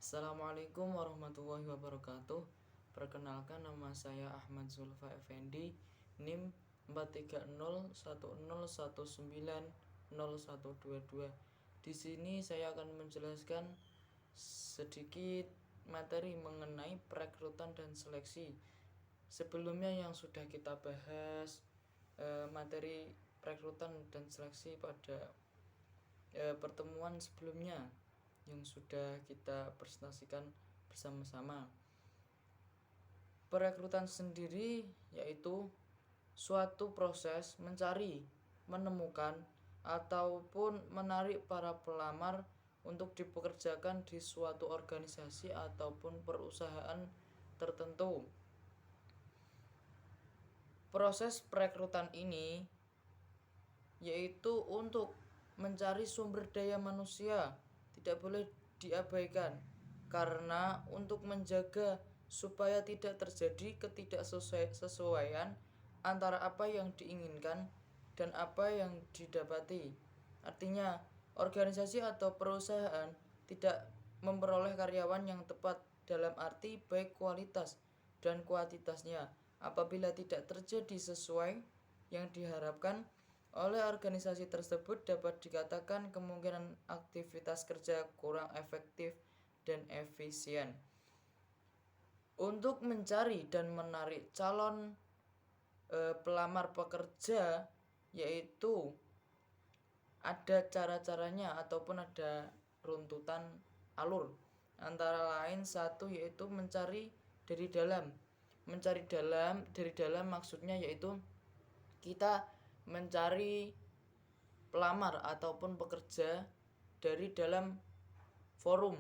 Assalamualaikum warahmatullahi wabarakatuh. Perkenalkan, nama saya Ahmad Zulfa Effendi, NIM 43010190122. Di sini saya akan menjelaskan sedikit materi mengenai perekrutan dan seleksi. Sebelumnya yang sudah kita bahas materi perekrutan dan seleksi pada pertemuan sebelumnya yang sudah kita presentasikan bersama-sama. Perekrutan sendiri yaitu suatu proses mencari, menemukan, ataupun menarik para pelamar untuk dipekerjakan di suatu organisasi ataupun perusahaan tertentu. Proses perekrutan ini yaitu untuk mencari sumber daya manusia, tidak boleh diabaikan, karena untuk menjaga supaya tidak terjadi ketidaksesuaian antara apa yang diinginkan dan apa yang didapati. Artinya, organisasi atau perusahaan tidak memperoleh karyawan yang tepat dalam arti baik kualitas dan kuantitasnya apabila tidak terjadi sesuai yang diharapkan oleh organisasi tersebut, dapat dikatakan kemungkinan aktivitas kerja kurang efektif dan efisien. Untuk mencari dan menarik calon pelamar pekerja, yaitu ada cara-caranya ataupun ada runtutan alur. Antara lain satu yaitu mencari dari dalam. Mencari dari dalam maksudnya yaitu kita mencari pelamar ataupun pekerja dari dalam forum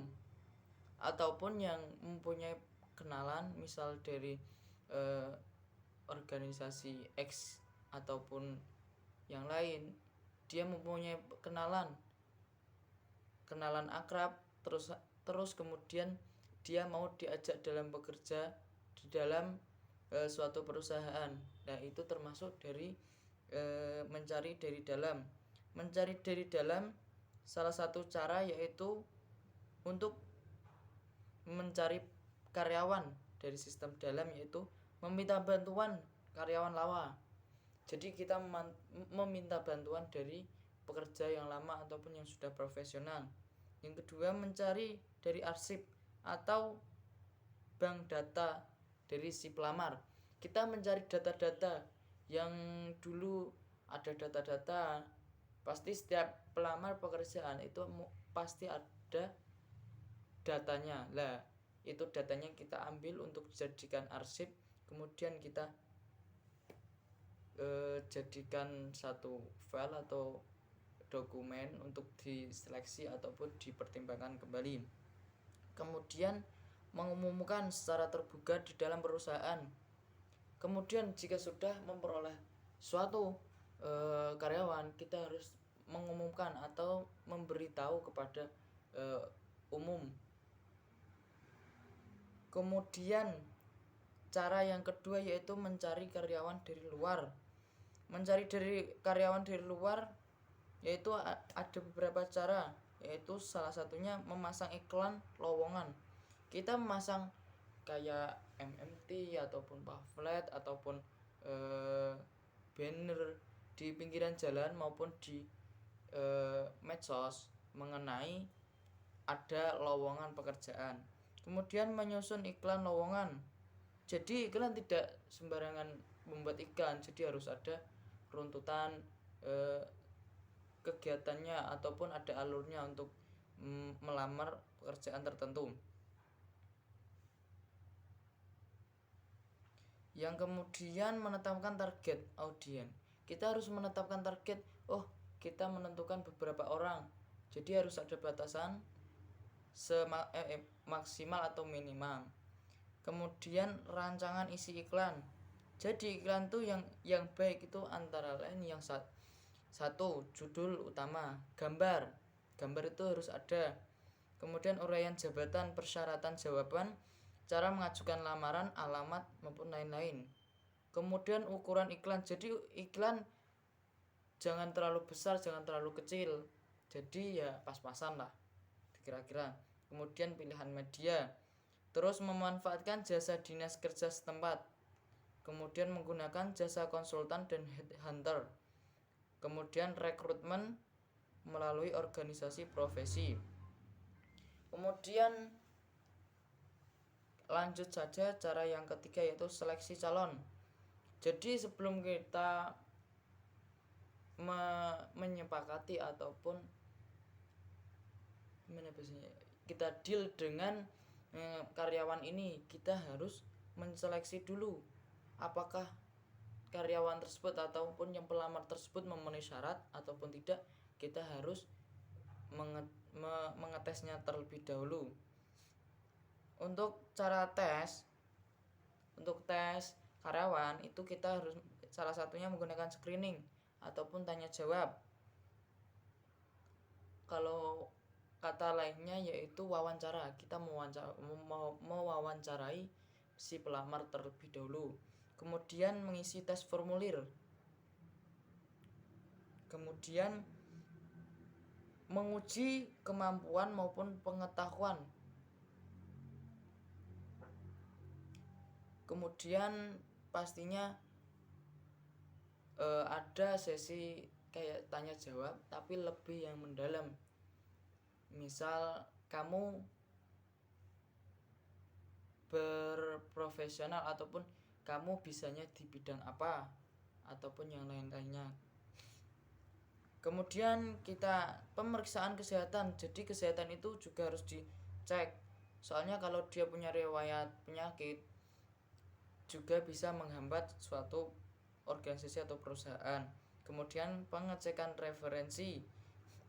ataupun yang mempunyai kenalan, misal dari organisasi X ataupun yang lain. Dia mempunyai kenalan akrab, terus kemudian dia mau diajak dalam bekerja di dalam suatu perusahaan. Nah, itu termasuk dari mencari dari dalam. Mencari dari dalam salah satu cara yaitu untuk mencari karyawan dari sistem dalam, yaitu meminta bantuan karyawan lama. Jadi kita meminta bantuan dari pekerja yang lama ataupun yang sudah profesional. Yang kedua, mencari dari arsip atau bank data dari si pelamar. Kita mencari data-data yang dulu ada data-data. Pasti setiap pelamar pekerjaan itu pasti ada datanya. Lah, itu datanya kita ambil untuk dijadikan arsip, kemudian kita jadikan satu file atau dokumen untuk diseleksi ataupun dipertimbangkan kembali. Kemudian mengumumkan secara terbuka di dalam perusahaan. Kemudian jika sudah memperoleh suatu karyawan, kita harus mengumumkan atau memberitahu kepada umum. Kemudian cara yang kedua yaitu mencari karyawan dari luar. Mencari dari karyawan dari luar yaitu ada beberapa cara, yaitu salah satunya memasang iklan lowongan. Kita memasang kayak MMT ataupun pamflet ataupun banner di pinggiran jalan maupun di medsos mengenai ada lowongan pekerjaan. Kemudian menyusun iklan lowongan. Jadi iklan tidak sembarangan membuat iklan, jadi harus ada runtutan kegiatannya ataupun ada alurnya untuk melamar pekerjaan tertentu. Yang kemudian menetapkan target audiens. Kita harus menetapkan target. Kita menentukan beberapa orang, jadi harus ada batasan maksimal atau minimal. Kemudian rancangan isi iklan. Jadi iklan tuh yang baik itu antara lain yang satu, judul utama, gambar itu harus ada. Kemudian uraian jabatan, persyaratan jawaban, cara mengajukan lamaran, alamat maupun lain-lain. Kemudian ukuran iklan. Jadi iklan jangan terlalu besar, jangan terlalu kecil. Jadi ya pas-pasan lah kira-kira. kemudian pilihan media, terus memanfaatkan jasa dinas kerja setempat, kemudian menggunakan jasa konsultan dan headhunter, kemudian rekrutmen melalui organisasi profesi. Kemudian lanjut saja cara yang ketiga, yaitu seleksi calon. Jadi sebelum kita menyepakati ataupun kita deal dengan karyawan ini, kita harus menseleksi dulu apakah karyawan tersebut ataupun yang pelamar tersebut memenuhi syarat ataupun tidak. Kita harus mengetesnya terlebih dahulu. Untuk cara tes, untuk tes karyawan itu kita harus salah satunya menggunakan screening ataupun tanya jawab. Kalau kata lainnya yaitu wawancara. Kita mewawancarai si pelamar terlebih dahulu. Kemudian mengisi tes formulir. Kemudian menguji kemampuan maupun pengetahuan. Kemudian pastinya ada sesi kayak tanya jawab tapi lebih yang mendalam. Misal kamu berprofesional ataupun kamu bisanya di bidang apa ataupun yang lain-lainnya. Kemudian kita pemeriksaan kesehatan. Jadi kesehatan itu juga harus dicek. Soalnya kalau dia punya riwayat penyakit juga bisa menghambat suatu organisasi atau perusahaan. Kemudian pengecekan referensi.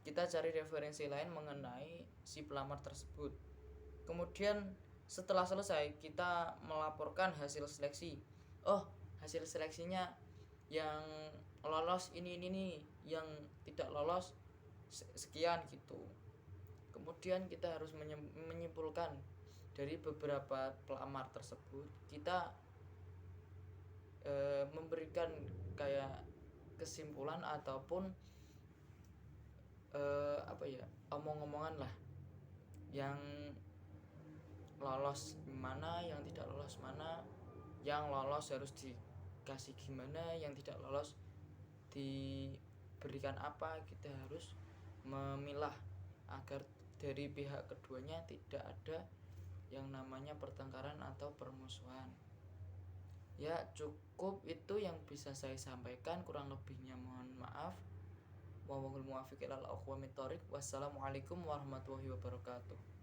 Kita cari referensi lain mengenai si pelamar tersebut. Kemudian setelah selesai kita melaporkan hasil seleksi. Oh, hasil seleksinya yang lolos ini nih, yang tidak lolos sekian gitu. Kemudian kita harus menyimpulkan dari beberapa pelamar tersebut. Kita memberikan kayak kesimpulan ataupun omong-omongan lah, yang lolos mana, yang tidak lolos mana, yang lolos harus dikasih gimana, yang tidak lolos diberikan apa. Kita harus memilah agar dari pihak keduanya tidak ada yang namanya pertengkaran atau permusuhan. Ya, cukup itu yang bisa saya sampaikan, kurang lebihnya mohon maaf. Wallahul muwaffiq ilal aqwamit thoriq. Wassalamualaikum warahmatullahi wabarakatuh.